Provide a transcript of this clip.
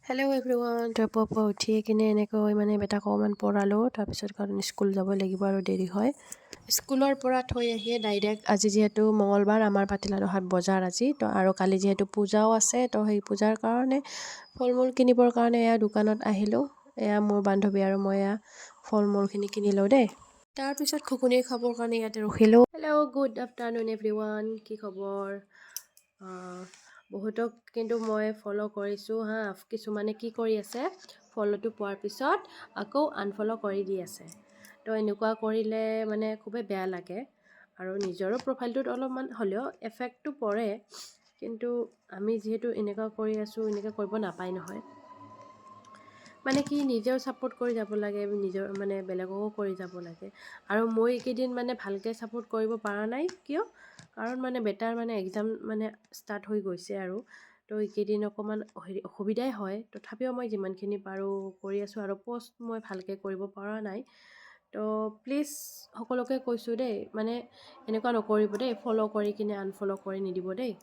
Hello' everyone, ৰাতিপুৱা উঠিয়ে কিনে এনেকৈ বেটাক অকণমান পঢ়ালোঁ। তাৰপিছত কাৰণ স্কুল যাব লাগিব আৰু দেৰি হয়। স্কুলৰ পৰা থৈ আহিয়ে ডাইৰেক্ট আজি যিহেতু মঙলবাৰ, আমাৰ পাতিলাৰহাট বজাৰ আজি তো, আৰু কালি যিহেতু পূজাও আছে তো সেই পূজাৰ কাৰণে ফল মূল কিনিবৰ কাৰণে এয়া দোকানত আহিলোঁ। এয়া মোৰ বান্ধৱী আৰু মই এয়া ফল মূলখিনি কিনি লওঁ দেই। তাৰপিছত ঘুগুনি খাবৰ কাৰণে ইয়াতে ৰখিলোঁ। হেল্ল' গুড আফটাৰনুন এভৰিৱান, কি খবৰ? বহুতক কিন্তু মই ফ'ল' কৰিছোঁ হা। কিছুমানে কি কৰি আছে, ফ'ল'টো পোৱাৰ পিছত আকৌ আনফ'ল' কৰি দি আছে। তো এনেকুৱা কৰিলে খুবেই বেয়া লাগে আৰু নিজৰো প্ৰফাইলটোত অলপমান হ'লেও এফেক্টটো পৰে। কিন্তু আমি যিহেতু এনেকুৱা কৰি আছোঁ, এনেকুৱা কৰিব নাপায় নহয়। কি নিজেও ছাপোৰ্ট কৰি যাব লাগে, নিজৰ বেলেগকো কৰি যাব লাগে। আৰু মই এইকেইদিন ভালকৈ ছাপোৰ্ট কৰিব পৰা নাই, কিয়? কাৰণ বেটাৰ এক্সাম ষ্টাৰ্ট হৈ গৈছে আৰু তো এইকেইদিন অকণমান অসুবিধাই হয়। তথাপিও মই যিমানখিনি পাৰোঁ কৰি আছোঁ আৰু পষ্ট মই ভালকৈ কৰিব পৰা নাই। তো প্লিজ সকলোকে কৈছোঁ দেই, এনেকুৱা নকৰিব দেই, ফ'ল' কৰি কিনে আনফ'ল' কৰি নিদিব দেই।